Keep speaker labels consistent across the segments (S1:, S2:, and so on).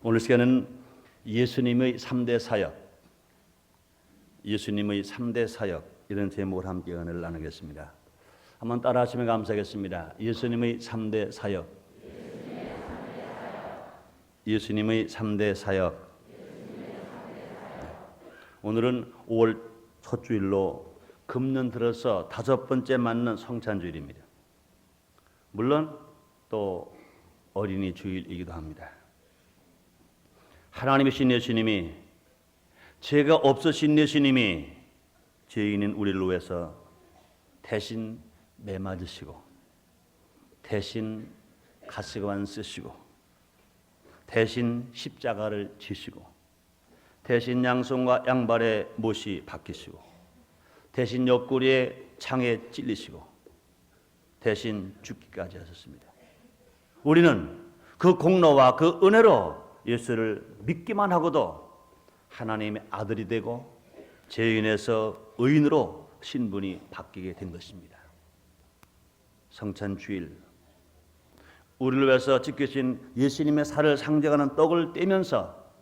S1: 오늘 시간은 예수님의 3대 사역, 예수님의 3대 사역 이런 제목을 함께 은혜를 나누겠습니다. 한번 따라 하시면 감사하겠습니다. 예수님의 3대 사역, 예수님의 3대 사역. 오늘은 5월 첫 주일로 금년 들어서 5번째 맞는 성찬주일입니다. 물론 또 어린이 주일이기도 합니다. 하나님이신 예수님이, 죄가 없으신 예수님이 죄인인 우리를 위해서 대신 매 맞으시고, 대신 가시관 쓰시고, 대신 십자가를 지시고, 대신 양손과 양발에 못이 박히시고, 대신 옆구리에 창에 찔리시고, 대신 죽기까지 하셨습니다. 우리는 그 공로와 그 은혜로 예수를 믿기만 하고도 하나님의 아들이 되고 죄인에서 의인으로 신분이 바뀌게 된 것입니다. 성찬주일, 우리를 위해서 지키신 예수님의 살을 상징하는 떡을 떼면서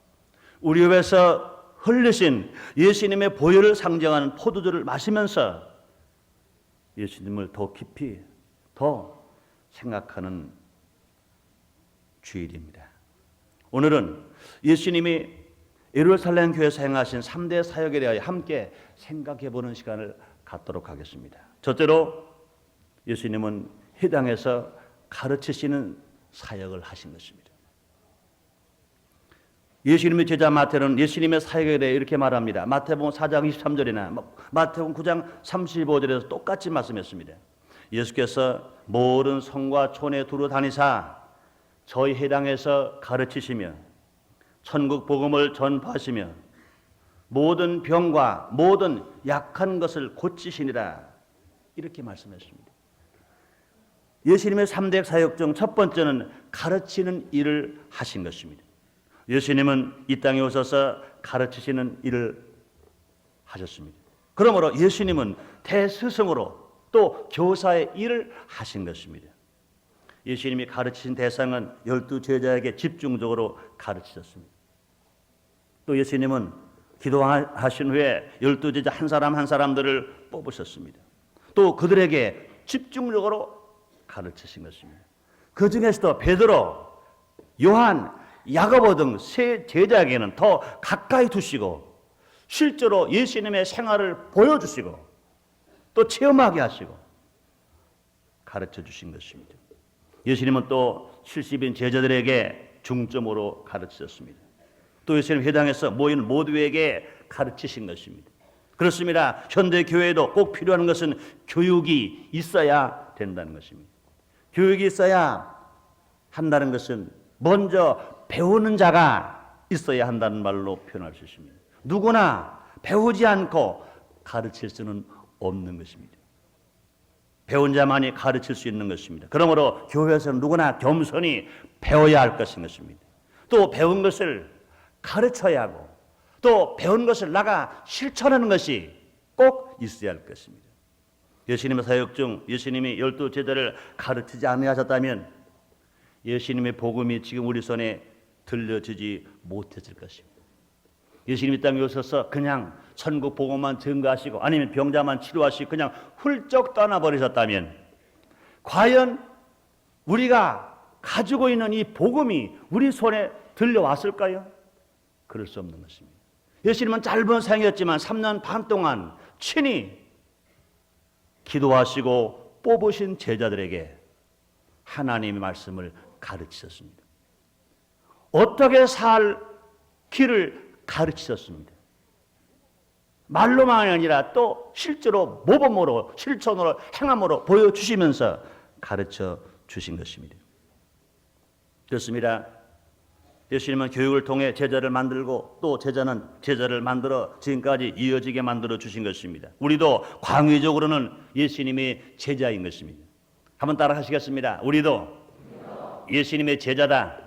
S1: 우리 위해서 흘리신 예수님의 보혈을 상징하는 포도주를 마시면서 예수님을 더 깊이 더 생각하는 주일입니다. 오늘은 예수님이 예루살렘 교회에서 행하신 3대 사역에 대하여 함께 생각해 보는 시간을 갖도록 하겠습니다. 첫째로 예수님은 회당에서 가르치시는 사역을 하신 것입니다. 예수님의 제자 마태는 예수님의 사역에 대해 이렇게 말합니다. 마태복음 4장 23절이나 마태복음 9장 35절에서 똑같이 말씀했습니다. 예수께서 모든 성과 촌에 두루 다니사 저희 회당에서 가르치시며 천국 복음을 전파하시며 모든 병과 모든 약한 것을 고치시니라, 이렇게 말씀했습니다. 예수님의 3대 사역 중 첫 번째는 가르치는 일을 하신 것입니다. 예수님은 이 땅에 오셔서 가르치시는 일을 하셨습니다. 그러므로 예수님은 대스승으로 또 교사의 일을 하신 것입니다. 예수님이 가르치신 대상은 12 제자에게 집중적으로 가르치셨습니다. 또 예수님은 기도하신 후에 12 제자 한 사람 한 사람들을 뽑으셨습니다. 또 그들에게 집중적으로 가르치신 것입니다. 그 중에서도 베드로, 요한, 야고보 등 세 제자에게는 더 가까이 두시고 실제로 예수님의 생활을 보여주시고 또 체험하게 하시고 가르쳐 주신 것입니다. 예수님은 또 70인 제자들에게 중점으로 가르치셨습니다. 또 예수님 회당에서 모인 모두에게 가르치신 것입니다. 그렇습니다. 현대 교회에도 꼭 필요한 것은 교육이 있어야 된다는 것입니다. 교육이 있어야 한다는 것은 먼저 배우는 자가 있어야 한다는 말로 표현할 수 있습니다. 누구나 배우지 않고 가르칠 수는 없는 것입니다. 배운 자만이 가르칠 수 있는 것입니다. 그러므로 교회에서는 누구나 겸손히 배워야 할 것입니다. 또 배운 것을 가르쳐야 하고 또 배운 것을 나가 실천하는 것이 꼭 있어야 할 것입니다. 예수님의 사역 중 예수님이 12 제자를 가르치지 않으셨다면 예수님의 복음이 지금 우리 손에 들려지지 못했을 것입니다. 예수님이 땅에 오셔서 그냥 천국 복음만 증거하시고 아니면 병자만 치료하시고 그냥 훌쩍 떠나버리셨다면 과연 우리가 가지고 있는 이 복음이 우리 손에 들려왔을까요? 그럴 수 없는 것입니다. 예수님은 짧은 생이었지만 3년 반 동안 친히 기도하시고 뽑으신 제자들에게 하나님의 말씀을 가르치셨습니다. 어떻게 살 길을 가르치셨습니다. 말로만 아니라 또 실제로 모범으로 실천으로 행함으로 보여주시면서 가르쳐 주신 것입니다. 그렇습니다. 예수님은 교육을 통해 제자를 만들고 또 제자는 제자를 만들어 지금까지 이어지게 만들어 주신 것입니다. 우리도 광의적으로는 예수님의 제자인 것입니다. 한번 따라 하시겠습니다. 우리도 예수님의 제자다.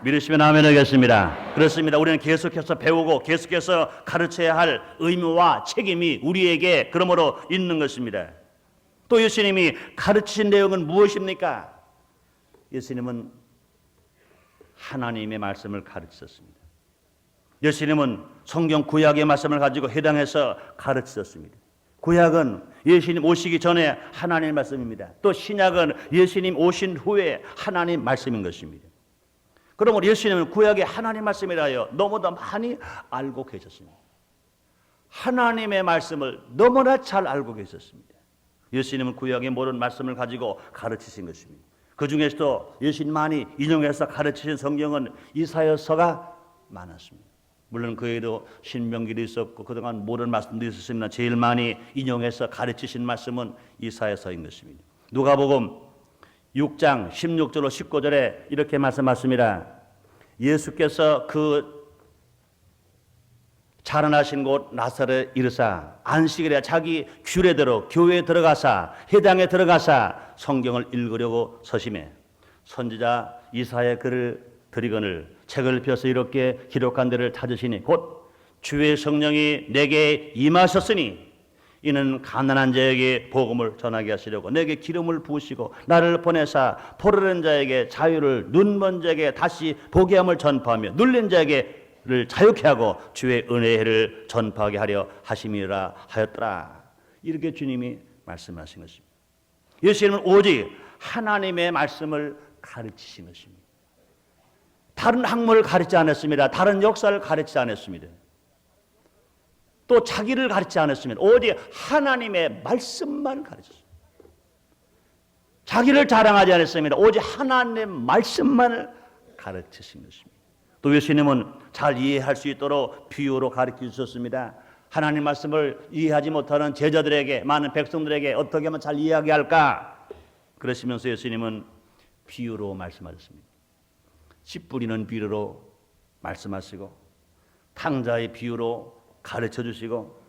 S1: 믿으시면 아멘 하겠습니다. 그렇습니다. 우리는 계속해서 배우고 계속해서 가르쳐야 할 의무와 책임이 우리에게 그러므로 있는 것입니다. 또 예수님이 가르치신 내용은 무엇입니까? 예수님은 하나님의 말씀을 가르치셨습니다. 예수님은 성경 구약의 말씀을 가지고 해당해서 가르치셨습니다. 구약은 예수님 오시기 전에 하나님의 말씀입니다. 또 신약은 예수님 오신 후에 하나님의 말씀인 것입니다. 그러므로 예수님은 구약의 하나님 말씀이라 하여 너무나 많이 알고 계셨습니다. 하나님의 말씀을 너무나 잘 알고 계셨습니다. 예수님은 구약의 모든 말씀을 가지고 가르치신 것입니다. 그 중에서도 예수님만이 인용해서 가르치신 성경은 이사야서가 많았습니다. 물론 그 외에도 신명기도 있었고 그동안 모든 말씀도 있었습니다. 제일 많이 인용해서 가르치신 말씀은 이사야서인 것입니다. 누가복음 6장 16절로 19절에 이렇게 말씀하십니다. 예수께서 그 자라나신 곳 나사렛 이르사 안식일에 자기 규례대로 교회에 들어가사 회당에 들어가사 성경을 읽으려고 서심해 선지자 이사야의 글을 드리거늘 책을 펴서 이렇게 기록한 데를 찾으시니 곧 주의 성령이 내게 임하셨으니 이는 가난한 자에게 복음을 전하게 하시려고 내게 기름을 부으시고 나를 보내사 포로된 자에게 자유를 눈먼 자에게 다시 보게 함을 전파하며 눌린 자에게를 자유케 하고 주의 은혜의 해를 전파하게 하려 하심이라 하였더라. 이렇게 주님이 말씀하신 것입니다. 예수님은 오직 하나님의 말씀을 가르치신 것입니다. 다른 학문을 가르치지 않았습니다. 다른 역사를 가르치지 않았습니다. 또 자기를 가르치지 않았습니다. 오직 하나님의 말씀만 가르쳤습니다. 자기를 자랑하지 않았습니다. 오직 하나님의 말씀만을 가르치신 것입니다. 또 예수님은 잘 이해할 수 있도록 비유로 가르쳐 주셨습니다. 하나님 말씀을 이해하지 못하는 제자들에게, 많은 백성들에게 어떻게 하면 잘 이해하게 할까? 그러시면서 예수님은 비유로 말씀하셨습니다. 씨 뿌리는 비유로 말씀하시고 탕자의 비유로 가르쳐 주시고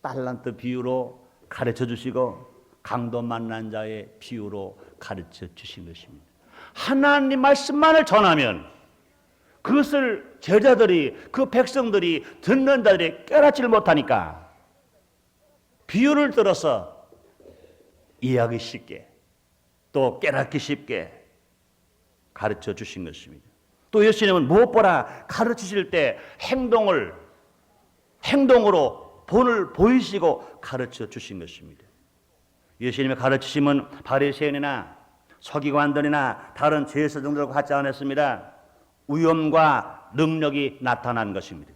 S1: 달란트 비유로 가르쳐 주시고 강도 만난 자의 비유로 가르쳐 주신 것입니다. 하나님 말씀만을 전하면 그것을 제자들이 그 백성들이 듣는 자들이 깨닫지를 못하니까 비유를 들어서 이해하기 쉽게 또 깨닫기 쉽게 가르쳐 주신 것입니다. 또 예수님은 무엇보다 가르치실 때 행동으로 본을 보이시고 가르쳐 주신 것입니다. 예수님의 가르치심은 바리새인이나 서기관들이나 다른 제사장들과 같지 않았습니다. 위엄과 능력이 나타난 것입니다.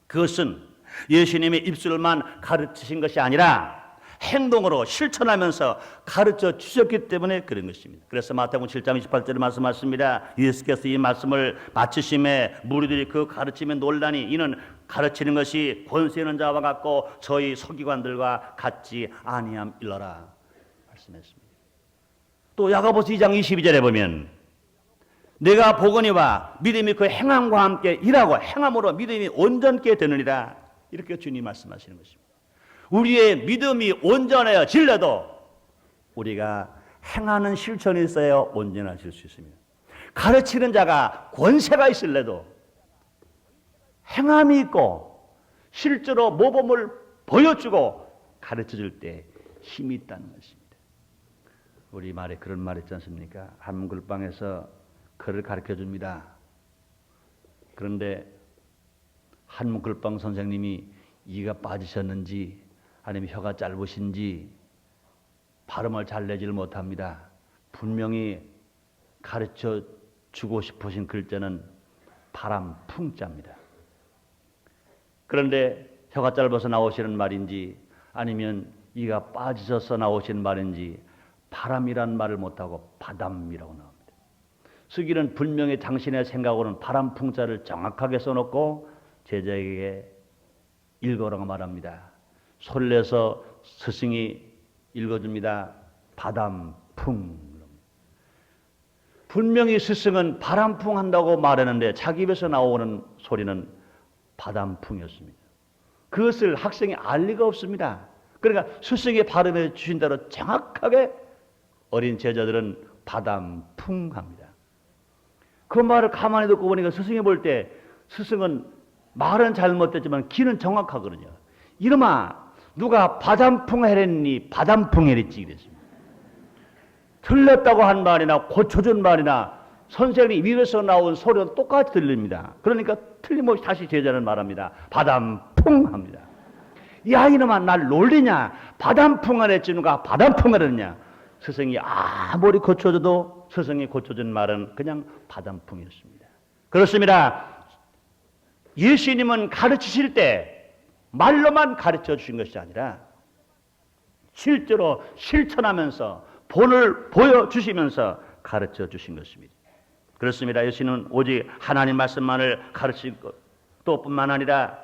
S1: 그것은 예수님의 입술만 가르치신 것이 아니라 행동으로 실천하면서 가르쳐 주셨기 때문에 그런 것입니다. 그래서 마태복음 7장 28절에 말씀하십니다. 예수께서 이 말씀을 마치심에 무리들이 그 가르침에 놀라니 이는 가르치는 것이 권세 있는 자와 같고 저희 서기관들과 같지 아니함일러라 말씀했습니다. 또 야고보서 2장 22절에 보면 내가 보거니와 믿음이 그 행함과 함께 일하고 행함으로 믿음이 온전케 되느니라 이렇게 주님 말씀하시는 것입니다. 우리의 믿음이 온전해질래도 우리가 행하는 실천이 있어야 온전해질 수 있습니다. 가르치는 자가 권세가 있을래도 행함이 있고 실제로 모범을 보여주고 가르쳐줄 때 힘이 있다는 것입니다. 우리 말에 그런 말 있지 않습니까? 한글방에서 글을 가르쳐줍니다. 그런데 한글방 선생님이 이가 빠지셨는지 아니면 혀가 짧으신지 발음을 잘 내지를 못합니다. 분명히 가르쳐 주고 싶으신 글자는 바람 풍자입니다. 그런데 혀가 짧아서 나오시는 말인지 아니면 이가 빠지셔서 나오시는 말인지 바람이란 말을 못하고 바담이라고 나옵니다. 수기는 분명히 당신의 생각으로는 바람 풍자를 정확하게 써놓고 제자에게 읽어라고 말합니다. 소리를 내서 스승이 읽어줍니다. 바람풍. 분명히 스승은 바람풍 한다고 말했는데 자기 입에서 나오는 소리는 바람풍이었습니다. 그것을 학생이 알 리가 없습니다. 그러니까 스승이 발음해 주신 대로 정확하게 어린 제자들은 바람풍 합니다. 그 말을 가만히 듣고 보니까 스승이 볼 때 스승은 말은 잘못됐지만 귀는 정확하거든요. 이놈아 누가 바람풍 해랬니 바람풍 해랬지 그랬습니다. 틀렸다고 한 말이나 고쳐준 말이나 선생님이 입에서 나온 소리는 똑같이 들립니다. 그러니까 틀림없이 다시 제자는 말합니다. 바람풍 합니다. 야 이놈아 날 놀리냐? 바람풍 안에 찌누가 바람풍 안에냐? 스승이 아무리 고쳐줘도 스승이 고쳐준 말은 그냥 바람풍이었습니다. 그렇습니다. 예수님은 가르치실 때 말로만 가르쳐 주신 것이 아니라 실제로 실천하면서 본을 보여주시면서 가르쳐 주신 것입니다. 그렇습니다. 예수님은 오직 하나님 말씀만을 가르칠 또 뿐만 아니라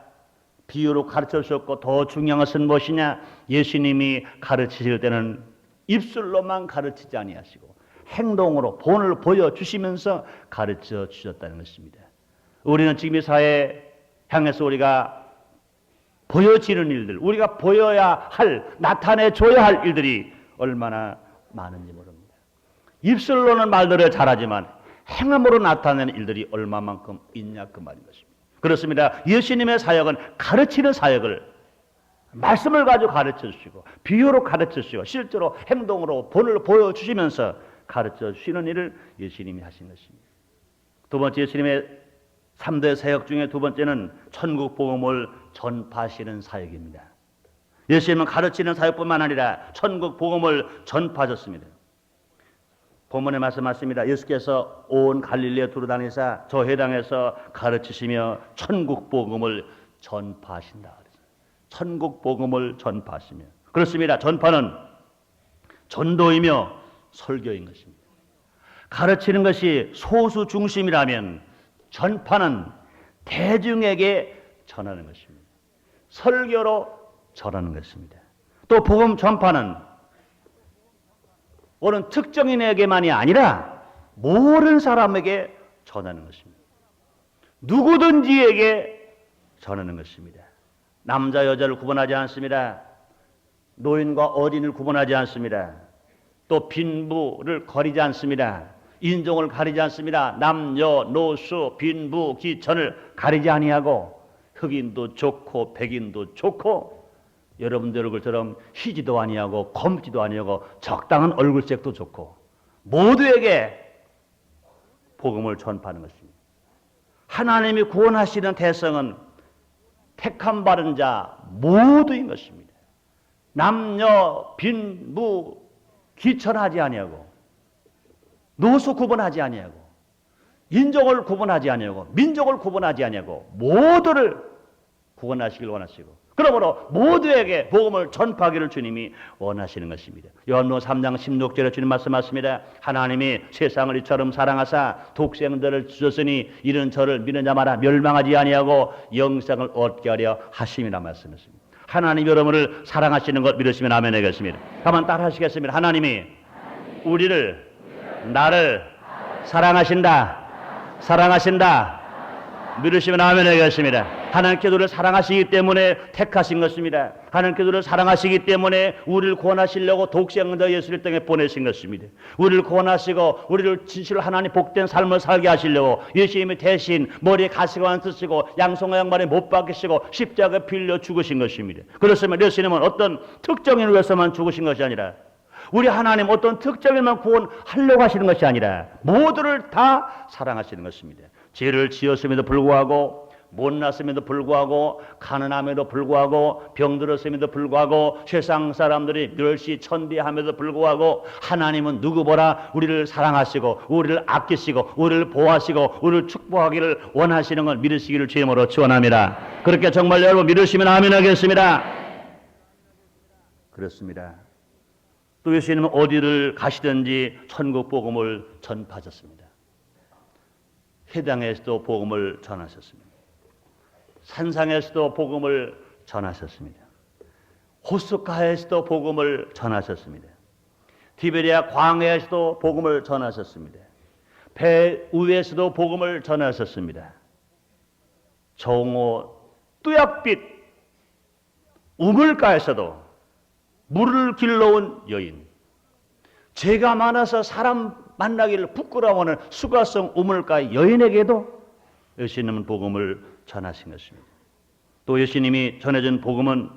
S1: 비유로 가르쳐 주셨고 더 중요한 것은 무엇이냐? 예수님이 가르치실 때는 입술로만 가르치지 아니하시고 행동으로 본을 보여주시면서 가르쳐 주셨다는 것입니다. 우리는 지금 이 사회에 향해서 우리가 보여지는 일들, 우리가 보여야 할, 나타내줘야 할 일들이 얼마나 많은지 모릅니다. 입술로는 말들을 잘하지만 행함으로 나타내는 일들이 얼마만큼 있냐 그 말인 것입니다. 그렇습니다. 예수님의 사역은 가르치는 사역을 말씀을 가지고 가르쳐 주시고 비유로 가르쳐 주시고 실제로 행동으로 본을 보여주시면서 가르쳐 주시는 일을 예수님이 하신 것입니다. 두 번째 예수님의 3대 사역 중에 두 번째는 천국 복음을 전파하시는 사역입니다. 예수님은 가르치는 사역뿐만 아니라 천국 복음을 전파하셨습니다. 본문에 말씀하십니다. 예수께서 온 갈릴리에 두루다니사 저 회당에서 가르치시며 천국 복음을 전파하신다. 천국 복음을 전파하시며 그렇습니다. 전파는 전도이며 설교인 것입니다. 가르치는 것이 소수 중심이라면 전파는 대중에게 전하는 것입니다. 설교로 전하는 것입니다. 또 복음 전파는 어느 특정인에게만이 아니라 모든 사람에게 전하는 것입니다. 누구든지에게 전하는 것입니다. 남자 여자를 구분하지 않습니다. 노인과 어린이를 구분하지 않습니다. 또 빈부를 가리지 않습니다. 인종을 가리지 않습니다. 남녀 노수 빈부 기천을 가리지 아니하고 흑인도 좋고 백인도 좋고 여러분들 얼굴처럼 희지도 아니하고 검지도 아니하고 적당한 얼굴색도 좋고 모두에게 복음을 전파하는 것입니다. 하나님이 구원하시는 대성은 택함 받은 자 모두인 것입니다. 남녀 빈부 기천하지 아니하고 노수 구분하지 아니하고 인종을 구분하지 아니하고 민족을 구분하지 아니하고 모두를 구원하시길 원하시고 그러므로 모두에게 복음을 전파하기를 주님이 원하시는 것입니다. 요한복음 3장 16절에 주님 말씀하십니다. 하나님이 세상을 이처럼 사랑하사 독생들을 주셨으니 이는 저를 믿는 자마다 멸망하지 아니하고 영생을 얻게 하려 하심이라 말씀하십니다. 하나님 여러분을 사랑하시는 것 믿으시면 아멘 하겠습니다. 한번 따라 하시겠습니다. 하나님이 우리를 나를 사랑하신다. 사랑하신다. 믿으시면 아멘 하겠습니다. 하나님께서 우리를 사랑하시기 때문에 택하신 것입니다. 하나님께서 우리를 사랑하시기 때문에 우리를 구원하시려고 독생자 예수를 땅에 보내신 것입니다. 우리를 구원하시고 우리를 진실로 하나님 복된 삶을 살게 하시려고 예수님이 대신 머리에 가시관을 쓰시고 양손과 양발에 못 박히시고 십자가에 빌려 죽으신 것입니다. 그렇습니다. 예수님은 어떤 특정인을 위해서만 죽으신 것이 아니라 우리 하나님 어떤 특정인만 구원하려고 하시는 것이 아니라 모두를 다 사랑하시는 것입니다. 죄를 지었음에도 불구하고 못났음에도 불구하고 가난함에도 불구하고 병들었음에도 불구하고 세상 사람들이 멸시 천대함에도 불구하고 하나님은 누구보다 우리를 사랑하시고 우리를 아끼시고 우리를 보호하시고 우리를 축복하기를 원하시는 걸 믿으시기를 주님으로 축원합니다. 그렇게 정말 여러분 믿으시면 아멘 하겠습니다. 그렇습니다. 또 예수님은 어디를 가시든지 천국 복음을 전파하셨습니다. 회당에서도 복음을 전하셨습니다. 산상에서도 복음을 전하셨습니다. 호숫가에서도 복음을 전하셨습니다. 티베리아 광야에서도 복음을 전하셨습니다. 배 위에서도 복음을 전하셨습니다. 정오 뚜약빛 우물가에서도 물을 길러온 여인, 죄가 많아서 사람 만나기를 부끄러워하는 수가성 우물가의 여인에게도 예수님은 복음을 전하신 것입니다. 또 예수님이 전해준 복음은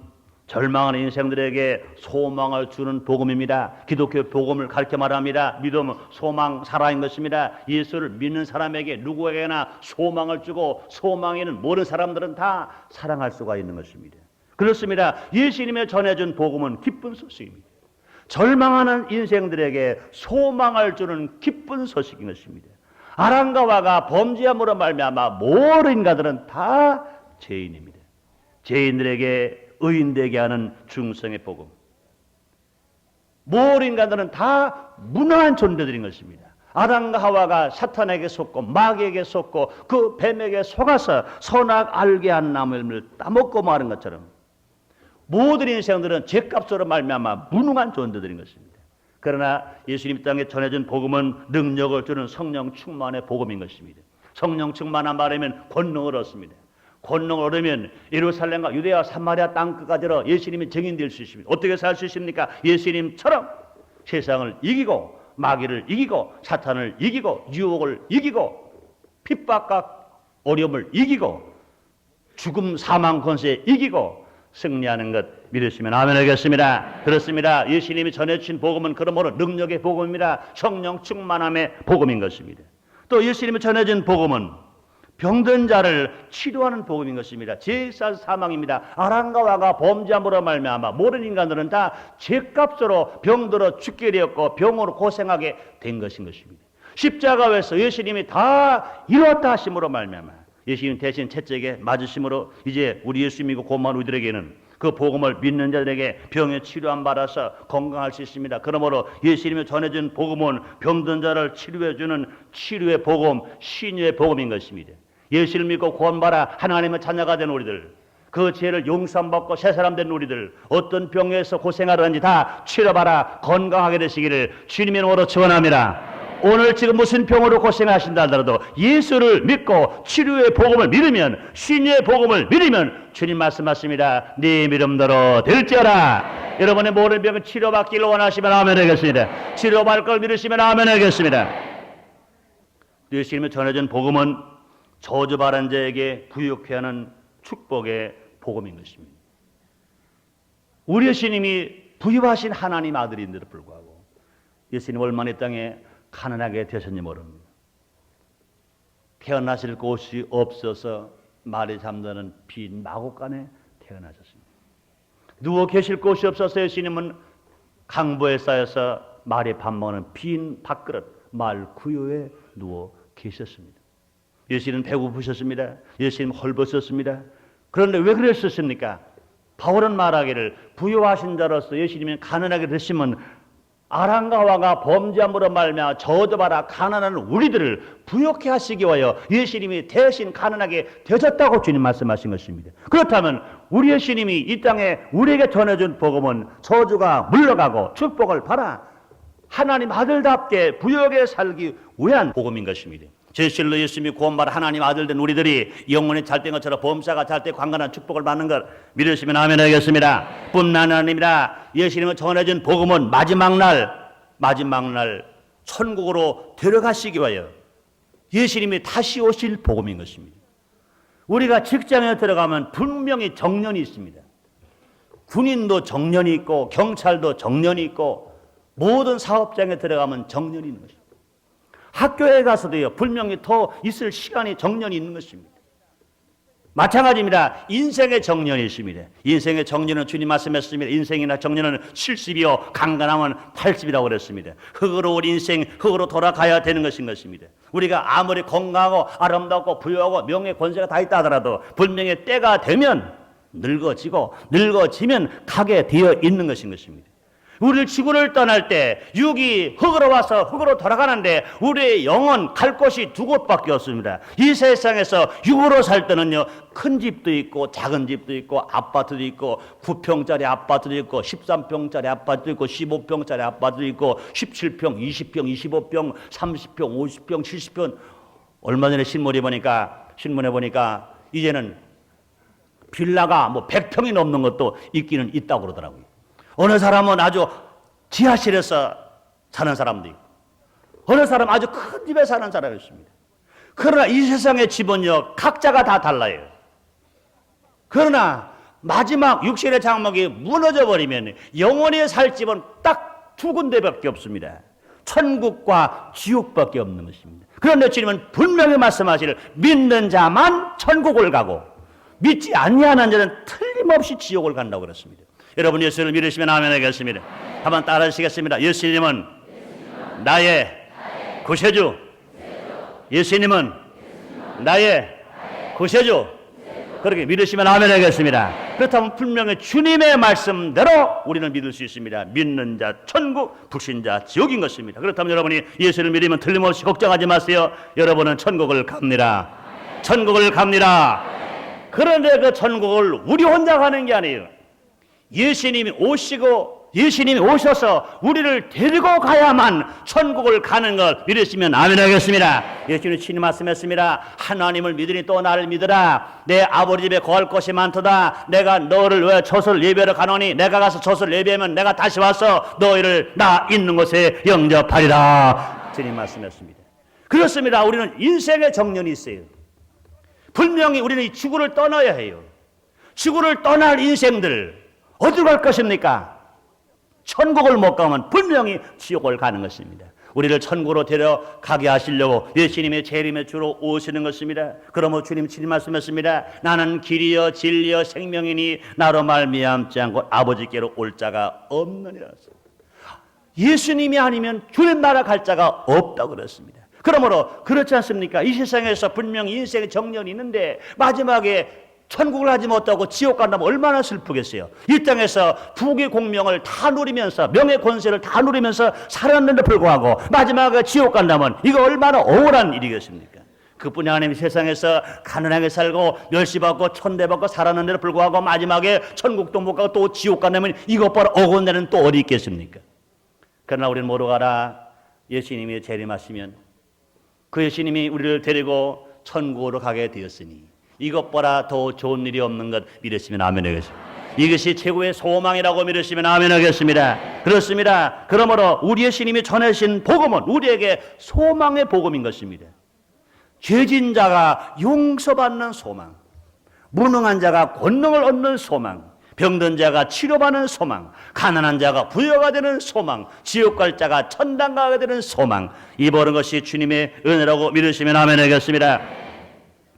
S1: 절망하는 인생들에게 소망을 주는 복음입니다. 기독교 복음을 가르쳐 말합니다. 믿음은 소망, 살아인 것입니다. 예수를 믿는 사람에게 누구에게나 소망을 주고 소망에는 모든 사람들은 다 사랑할 수가 있는 것입니다. 그렇습니다. 예수님의 전해준 복음은 기쁜 소식입니다. 절망하는 인생들에게 소망을 주는 기쁜 소식인 것입니다. 아람과 와가 범죄함으로 말미암아 모든 인간들은 다 죄인입니다. 죄인들에게 의인되게 하는 중생의 복음. 모든 인간들은 다 무능한 존재들인 것입니다. 아담과 하와가 사탄에게 속고 마귀에게 속고 그 뱀에게 속아서 선악 알게 한 나무를 따먹고 마는 것처럼 모든 인생들은 죄값으로 말미암아 무능한 존재들인 것입니다. 그러나 예수님 땅에 전해진 복음은 능력을 주는 성령 충만의 복음인 것입니다. 성령 충만한 말하면 권능을 얻습니다. 권능을 얻으면 예루살렘과 유대와 사마리아 땅끝까지로 예수님이 증인될 수 있습니다. 어떻게 살 수 있습니까? 예수님처럼 세상을 이기고 마귀를 이기고 사탄을 이기고 유혹을 이기고 핍박과 어려움을 이기고 죽음 사망 권세 이기고 승리하는 것 믿으시면 아멘 하겠습니다. 그렇습니다. 예수님이 전해주신 복음은 그러므로 능력의 복음입니다. 성령 충만함의 복음인 것입니다. 또 예수님이 전해준 복음은 병든 자를 치료하는 복음인 것입니다. 죄사 사망입니다. 아람과 와가 범죄함으로 말미암아 모든 인간들은 다 죄값으로 병들어 죽게 되었고 병으로 고생하게 된 것인 것입니다. 십자가에서 예수님이 다 이뤘다 하심으로 말미암아 예수님 대신 채찍에 맞으심으로 이제 우리 예수 믿고 고마운 우리들에게는 그 복음을 믿는 자들에게 병의 치료함 받아서 건강할 수 있습니다. 그러므로 예수님이 전해준 복음은 병든 자를 치료해주는 치료의 복음, 신유의 복음인 것입니다. 예수를 믿고 구원받아 하나님의 자녀가 된 우리들, 그 죄를 용서받고 새 사람 된 우리들, 어떤 병에서 고생하든지 다 치료받아 건강하게 되시기를 주님의 이름으로 축원합니다. 오늘 지금 무슨 병으로 고생하신다 하더라도 예수를 믿고 치료의 복음을 믿으면, 신유의 복음을 믿으면 주님 말씀하십니다. 네 믿음대로 될지어다. 여러분의 모든 병을 치료받기를 원하시면 아멘 하겠습니다. 치료받을 걸 믿으시면 아멘 하겠습니다. 예수님이 전해준 복음은 저주받은 자에게 부유케 하는 축복의 복음인 것입니다. 우리 예수님이 부유하신 하나님 아들인데도 불구하고 예수님 얼마나 이 땅에 가난하게 되셨는지 모릅니다. 태어나실 곳이 없어서 말이 잠드는 빈 마곡간에 태어나셨습니다. 누워 계실 곳이 없어서 예수님은 강보에 쌓여서 말이 밥 먹는 빈 밥그릇 말 구유에 누워 계셨습니다. 예수님은 배고프셨습니다. 예수님은 헐벗었습니다. 그런데 왜 그랬었습니까? 바울은 말하기를 부유하신 자로서 예수님이 가난하게 되시면 아람과 와가 범죄함으로 말미암아 저주받아 가난한 우리들을 부유케 하시기 위하여 예수님이 대신 가난하게 되셨다고 주님 말씀하신 것입니다. 그렇다면 우리 예수님이 이 땅에 우리에게 전해준 복음은 저주가 물러가고 축복을 받아 하나님 아들답게 부유하게 살기 위한 복음인 것입니다. 제실로 예수님이 구원받아 하나님 아들 된 우리들이 영원히 잘 된 것처럼 범사가 잘 때 관건한 축복을 받는 것 믿으시면 아멘 하겠습니다. 뿐만 아니라 예수님은 전해준 복음은 마지막 날 천국으로 데려가시기 위하여 예수님이 다시 오실 복음인 것입니다. 우리가 직장에 들어가면 분명히 정년이 있습니다. 군인도 정년이 있고 경찰도 정년이 있고 모든 사업장에 들어가면 정년이 있는 것입니다. 학교에 가서도요 분명히 더 있을 시간이 정년이 있는 것입니다. 마찬가지입니다. 인생의 정년이 있습니다. 인생의 정년은 주님 말씀했습니다. 인생이나 정년은 70이요 강건하면 80이라고 그랬습니다. 흙으로 우리 인생 흙으로 돌아가야 되는 것입니다. 우리가 아무리 건강하고 아름답고 부유하고 명예 권세가 다 있다 하더라도 분명히 때가 되면 늙어지면 가게 되어 있는 것입니다. 우리를 지구를 떠날 때 육이 흙으로 와서 흙으로 돌아가는데 우리의 영은 갈 곳이 두 곳밖에 없습니다. 이 세상에서 육으로 살 때는요 큰 집도 있고 작은 집도 있고 아파트도 있고 9평짜리 아파트도 있고 13평짜리 아파트도 있고 15평짜리 아파트도 있고 17평, 20평, 25평, 30평, 50평, 70평. 얼마 전에 신문에 보니까 이제는 빌라가 100평이 넘는 것도 있기는 있다고 그러더라고요. 어느 사람은 아주 지하실에서 사는 사람도 있고 어느 사람은 아주 큰 집에 사는 사람이 있습니다. 그러나 이 세상의 집은요 각자가 다 달라요. 그러나 마지막 육신의 장막이 무너져 버리면 영원히 살 집은 딱 두 군데밖에 없습니다. 천국과 지옥밖에 없는 것입니다. 그런데 주님은 분명히 말씀하시를 믿는 자만 천국을 가고 믿지 아니하는 자는 틀림없이 지옥을 간다고 그랬습니다. 여러분 예수를 믿으시면 아멘 하겠습니다. 한번 따라하시겠습니다. 예수님은 나의 구세주. 예수님은 나의 구세주. 그렇게 믿으시면 아멘 하겠습니다. 그렇다면 분명히 주님의 말씀대로 우리는 믿을 수 있습니다. 믿는 자 천국, 불신자 지옥인 것입니다. 그렇다면 여러분이 예수를 믿으면 틀림없이 걱정하지 마세요. 여러분은 천국을 갑니다. 천국을 갑니다. 그런데 그 천국을 우리 혼자 가는 게 아니에요. 예수님이 오셔서 우리를 데리고 가야만 천국을 가는 걸 믿으시면 아멘 하겠습니다. 예수님이 친히 말씀했습니다. 하나님을 믿으니 또 나를 믿으라. 내 아버지 집에 거할 것이 많도다. 내가 너를 왜 젖을 예배하러 가노니 내가 가서 젖을 예배하면 내가 다시 와서 너희를 나 있는 곳에 영접하리라. 주님 말씀했습니다. 그렇습니다. 우리는 인생의 정년이 있어요. 분명히 우리는 이 지구를 떠나야 해요. 지구를 떠날 인생들 어디로 갈 것입니까? 천국을 못 가면 분명히 지옥을 가는 것입니다. 우리를 천국으로 데려가게 하시려고 예수님의 재림의 주로 오시는 것입니다. 그러므로 주님 친히 말씀했습니다. 나는 길이요 진리요 생명이니 나로 말미암지 않고 아버지께로 올 자가 없느니라. 예수님이 아니면 주님 나라 갈 자가 없다고 그랬습니다. 그러므로 그렇지 않습니까? 이 세상에서 분명히 인생의 정년이 있는데 마지막에 천국을 하지 못하고 지옥 간다면 얼마나 슬프겠어요. 이 땅에서 부귀 공명을 다 누리면서 명예 권세를 다 누리면서 살았는데 불구하고 마지막에 지옥 간다면 이거 얼마나 억울한 일이겠습니까? 그뿐이 아니면 세상에서 가난하게 살고 멸시받고 천대받고 살았는데도 불구하고 마지막에 천국도 못 가고 또 지옥 간다면 이것보다 억울한 데는 또 어디 있겠습니까? 그러나 우리는 모두 알아. 예수님이 재림하시면 그 예수님이 우리를 데리고 천국으로 가게 되었으니 이것보다 더 좋은 일이 없는 것 믿으시면 아멘 하겠습니다. 이것이 최고의 소망이라고 믿으시면 아멘 하겠습니다. 그렇습니다. 그러므로 우리의 주님이 전하신 복음은 우리에게 소망의 복음인 것입니다. 죄진 자가 용서받는 소망, 무능한 자가 권능을 얻는 소망, 병든 자가 치료받는 소망, 가난한 자가 부여가 되는 소망, 지옥 갈 자가 천당 가게 되는 소망, 이 모든 것이 주님의 은혜라고 믿으시면 아멘 하겠습니다.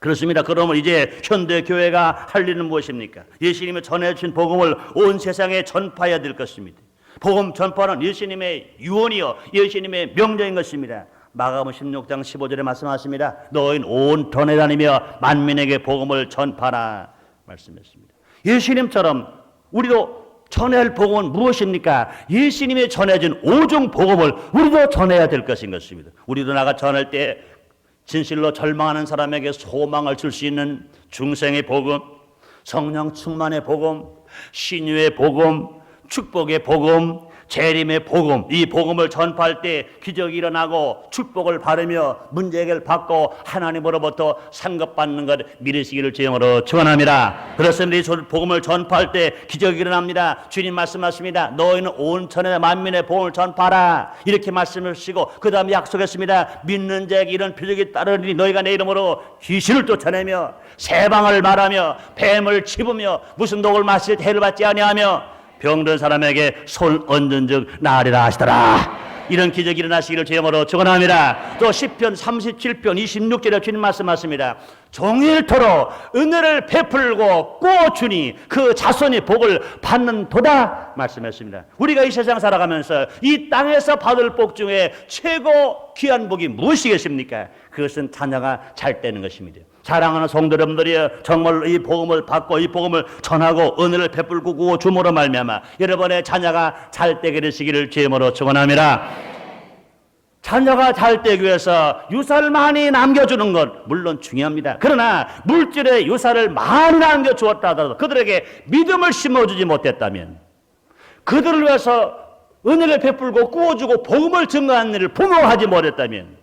S1: 그렇습니다. 그러면 이제 현대 교회가 할 일은 무엇입니까? 예수님이 전해주신 복음을 온 세상에 전파해야 될 것입니다. 복음 전파는 예수님의 유언이요 예수님의 명령인 것입니다. 마가복음 16장 15절에 말씀하십니다. 너희는 온 전에 다니며 만민에게 복음을 전파하라 말씀했습니다. 예수님처럼 우리도 전해야 할 복음은 무엇입니까? 예수님이 전해준 오중 복음을 우리도 전해야 될 것인 것입니다. 우리도 나가 전할 때 진실로 절망하는 사람에게 소망을 줄 수 있는 중생의 복음, 성령 충만의 복음, 신유의 복음, 축복의 복음, 재림의 복음, 이 복음을 전파할 때 기적이 일어나고 축복을 받으며 문제 해결 받고 하나님으로부터 상급받는 것 믿으시기를 주님으로 축원합니다. 그렇습니다. 이 복음을 전파할 때 기적이 일어납니다. 주님 말씀하십니다. 너희는 온 천하 만민의 복음을 전파하라 이렇게 말씀하시고 그 다음에 약속했습니다. 믿는 자에게 이런 표적이 따르니 너희가 내 이름으로 귀신을 쫓아내며 새방을 말하며 뱀을 칩으며 무슨 독을 마실 때 해를 받지 아니하며 병든 사람에게 손 얹은 즉 나으리라 하시더라. 이런 기적이 일어나시기를 주님으로 축원합니다. 또 시편 37편 26절에 주님 말씀하십니다. 종일토록 은혜를 베풀고 꾸어주니 그 자손이 복을 받는도다 말씀했습니다. 우리가 이 세상 살아가면서 이 땅에서 받을 복 중에 최고 귀한 복이 무엇이겠습니까? 그것은 자녀가 잘 되는 것입니다. 사랑하는 성도 여러분들이 정말 이 복음을 받고 이 복음을 전하고 은혜를 베풀고 구워 주므로 말미암아 여러분의 자녀가 잘 되게 되시기를 주님으로 축원합니다. 자녀가 잘 되기 위해서 유산을 많이 남겨주는 것 물론 중요합니다. 그러나 물질의 유산을 많이 남겨주었다 하더라도 그들에게 믿음을 심어주지 못했다면 그들을 위해서 은혜를 베풀고 구워주고 복음을 증거하는 일을 부모하지 못했다면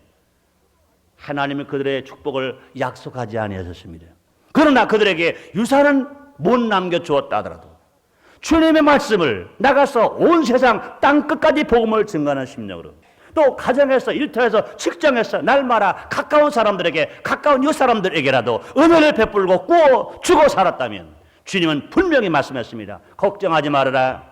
S1: 하나님은 그들의 축복을 약속하지 아니하셨습니다. 그러나 그들에게 유산은 못 남겨주었다 하더라도 주님의 말씀을 나가서 온 세상 땅끝까지 복음을 증거하는 심령으로 또 가정에서 일터에서 직장에서 날마다 가까운 사람들에게 가까운 이웃 사람들에게라도 은혜를 베풀고 구워주고 살았다면 주님은 분명히 말씀했습니다. 걱정하지 말아라.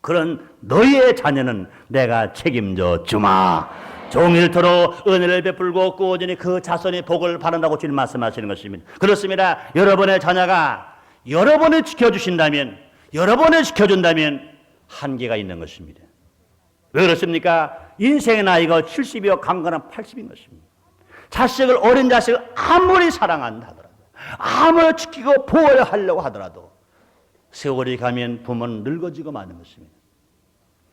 S1: 그런 너희의 자녀는 내가 책임져 주마. 종일토록 은혜를 베풀고 꾸준히 그 자손이 복을 받는다고 주님 말씀하시는 것입니다. 그렇습니다. 여러분의 자녀가 여러분을 지켜주신다면, 여러분을 지켜준다면 한계가 있는 것입니다. 왜 그렇습니까? 인생의 나이가 70이요 강건한 80인 것입니다. 자식을, 어린 자식을 아무리 사랑한다 하더라도, 아무리 지키고 보호하려 하려고 하더라도 세월이 가면 부모는 늙어지고 마는 것입니다.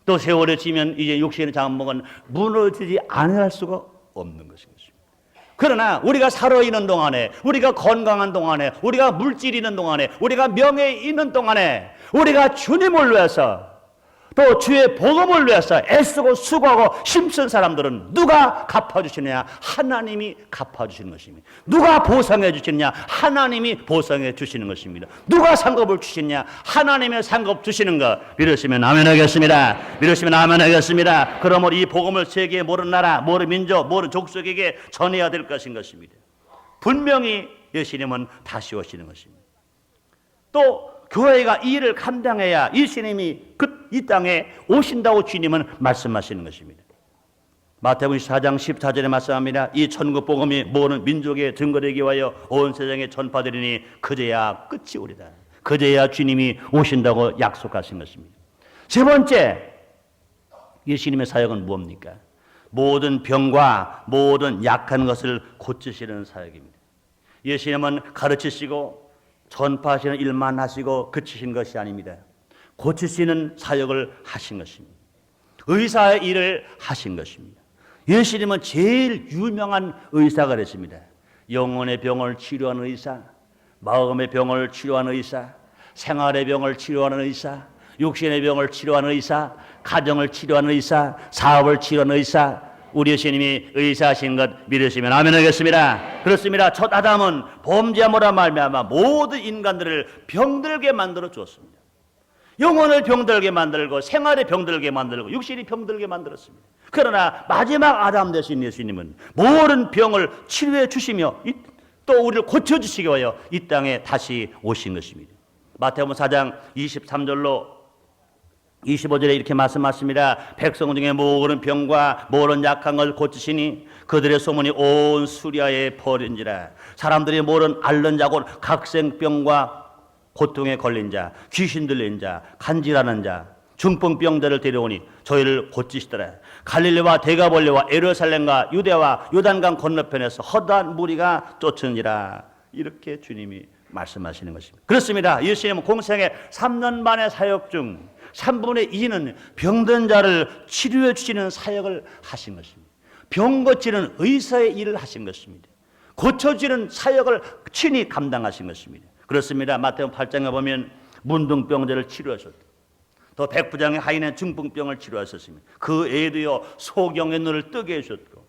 S1: 또 세월이 지면 이제 육신의 장목은 무너지지 않을 수가 없는 것인 것입니다. 그러나 우리가 살아있는 동안에, 우리가 건강한 동안에, 우리가 물질이 있는 동안에, 우리가 명예 있는 동안에 우리가 주님을 위해서 또 주의 복음을 위해서 애쓰고 수고하고 힘쓴 사람들은 누가 갚아주시느냐? 하나님이 갚아주시는 것입니다. 누가 보상해 주시느냐? 하나님이 보상해 주시는 것입니다. 누가 상급을 주시느냐? 하나님의 상급 주시는 것. 믿으시면 아멘 하겠습니다. 믿으시면 아멘 하겠습니다. 그러므로 이 복음을 세계에 모든 나라, 모든 민족, 모든 족속에게 전해야 될 것인 것입니다. 분명히 예수님은 다시 오시는 것입니다. 또 교회가 이 일을 감당해야 예수님이 이 땅에 오신다고 주님은 말씀하시는 것입니다. 마태복음 4장 14절에 말씀합니다. 이 천국 복음이 모든 민족에 증거되기 위하여 온 세상에 전파되리니 그제야 끝이 오리다. 그제야 주님이 오신다고 약속하신 것입니다. 세 번째, 예수님의 사역은 무엇입니까? 모든 병과 모든 약한 것을 고치시는 사역입니다. 예수님은 가르치시고 전파하시는 일만 하시고 그치신 것이 아닙니다. 고치시는 사역을 하신 것입니다. 의사의 일을 하신 것입니다. 예수님은 제일 유명한 의사가 됐습니다. 영혼의 병을 치료하는 의사, 마음의 병을 치료하는 의사, 생활의 병을 치료하는 의사, 육신의 병을 치료하는 의사, 가정을 치료하는 의사, 사업을 치료하는 의사. 우리 예수님이 의사하신 것 믿으시면 아멘 하겠습니다. 그렇습니다. 첫 아담은 범죄함으로 말미암아 모든 인간들을 병들게 만들어 주었습니다. 영혼을 병들게 만들고 생활에 병들게 만들고 육신이 병들게 만들었습니다. 그러나 마지막 아담 되신 예수님은 모든 병을 치료해 주시며 또 우리를 고쳐주시기 위하여 이 땅에 다시 오신 것입니다. 마태복음 4장 23절로 25절에 이렇게 말씀하십니다. 백성 중에 모든 병과 모든 약한 걸 고치시니 그들의 소문이 온 수리아에 퍼진지라. 사람들이 모든 앓는 자고 각생병과 고통에 걸린 자, 귀신 들린 자, 간질하는 자, 중풍병자를 데려오니 저희를 고치시더라. 갈릴리와 데가볼리와 예루살렘과 유대와 요단강 건너편에서 허다한 무리가 쫓으니라. 이렇게 주님이 말씀하시는 것입니다. 그렇습니다. 예수님은 공생의 3년 만의 사역 중 3분의 2는 병든 자를 치료해 주시는 사역을 하신 것입니다. 병 고치는 의사의 일을 하신 것입니다. 고쳐주는 사역을 친히 감당하신 것입니다. 그렇습니다. 마태복음 8장에 보면 문둥병자를 치료하셨다. 또 백부장의 하인의 중풍병을 치료하셨습니다. 그 애도요 소경의 눈을 뜨게 해주셨고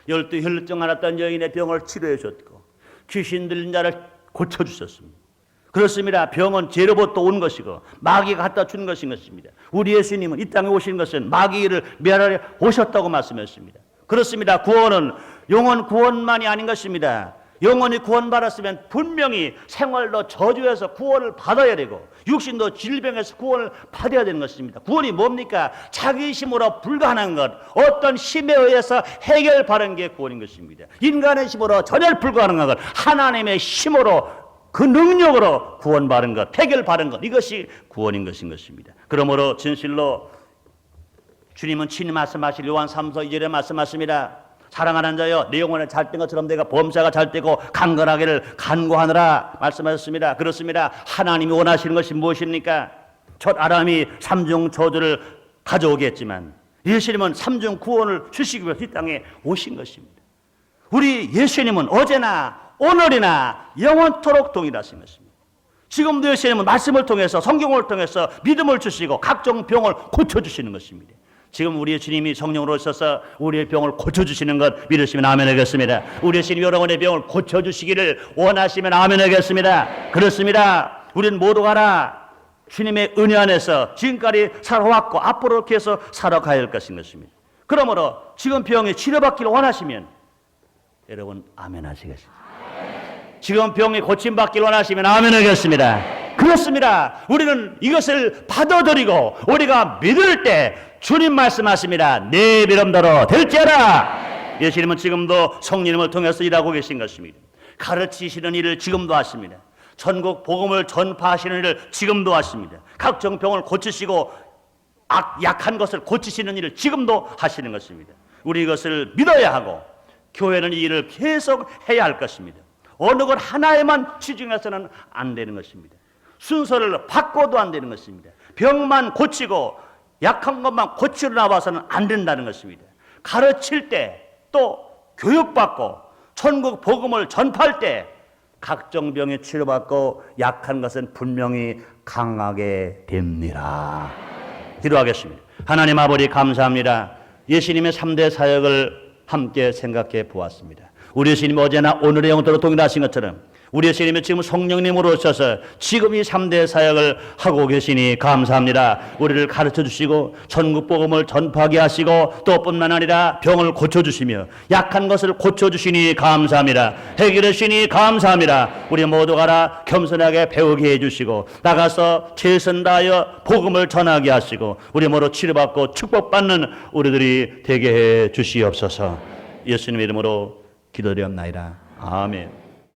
S1: 12 혈루증 앓았던 여인의 병을 치료해 주셨고 귀신 들린 자를 고쳐주셨습니다. 그렇습니다. 병은 죄로부터 온 것이고 마귀가 갖다 준 것인 것입니다. 우리 예수님은 이 땅에 오신 것은 마귀를 멸하려 오셨다고 말씀했습니다. 그렇습니다. 구원은 영혼 구원만이 아닌 것입니다. 영혼이 구원받았으면 분명히 생활로 저주에서 구원을 받아야 되고 육신도 질병에서 구원을 받아야 되는 것입니다. 구원이 뭡니까? 자기 힘으로 불가능한 것, 어떤 힘에 의해서 해결받은 게 구원인 것입니다. 인간의 힘으로 전혀 불가능한 것, 하나님의 힘으로 그 능력으로 구원받은 것, 해결받은 것, 이것이 구원인 것인 것입니다. 그러므로 진실로 주님은 친히 말씀하실 요한 3서 2절에 말씀하십니다. 사랑하는 자여 내 영혼을 잘된 것처럼 내가 범사가 잘되고 강건하기를 간구하느라 말씀하셨습니다. 그렇습니다. 하나님이 원하시는 것이 무엇입니까? 첫 아담이 삼중 저주를 가져오겠지만 예수님은 삼중 구원을 주시기 위해서 이 땅에 오신 것입니다. 우리 예수님은 어제나 오늘이나 영원토록 동일하신 것입니다. 지금도 예수님은 말씀을 통해서 성경을 통해서 믿음을 주시고 각종 병을 고쳐주시는 것입니다. 지금 우리의 주님이 성령으로 오셔서 우리의 병을 고쳐주시는 것 믿으시면 아멘 하겠습니다. 우리 예수님 여러분의 병을 고쳐주시기를 원하시면 아멘 하겠습니다. 그렇습니다. 우리는 모두가 하나 주님의 은혜 안에서 지금까지 살아왔고 앞으로 이렇게 해서 살아가야 할 것인 것입니다. 그러므로 지금 병이 치료받기를 원하시면 여러분 아멘 하시겠습니다. 지금 병이 고침받기를 원하시면 아멘 하겠습니다. 그렇습니다. 우리는 이것을 받아들이고 우리가 믿을 때 주님 말씀하십니다. 내 믿음대로 될지어다. 예수님은 지금도 성령님을 통해서 일하고 계신 것입니다. 가르치시는 일을 지금도 하십니다. 전국 복음을 전파하시는 일을 지금도 하십니다. 각종 병을 고치시고 약한 것을 고치시는 일을 지금도 하시는 것입니다. 우리 이것을 믿어야 하고 교회는 이 일을 계속 해야 할 것입니다. 어느 것 하나에만 치중해서는 안 되는 것입니다. 순서를 바꿔도 안 되는 것입니다. 병만 고치고 약한 것만 고치러 나와서는 안 된다는 것입니다. 가르칠 때 또 교육받고 천국 복음을 전파할 때 각종 병에 치료받고 약한 것은 분명히 강하게 됩니다. 기도하겠습니다. 하나님 아버지 감사합니다. 예수님의 3대 사역을 함께 생각해 보았습니다. 우리 예수님 어제나 오늘의 영토로 동일하신 것처럼 우리 예수님이 지금 성령님으로 오셔서 지금 이 3대 사역을 하고 계시니 감사합니다. 우리를 가르쳐 주시고 전국 복음을 전파하게 하시고 또 뿐만 아니라 병을 고쳐주시며 약한 것을 고쳐주시니 감사합니다. 해결해 주시니 감사합니다. 우리 모두 가라 겸손하게 배우게 해주시고 나가서 최선 다하여 복음을 전하게 하시고 우리 모두 치료받고 축복받는 우리들이 되게 해 주시옵소서. 예수님의 이름으로 기도드렸나이다. 아멘.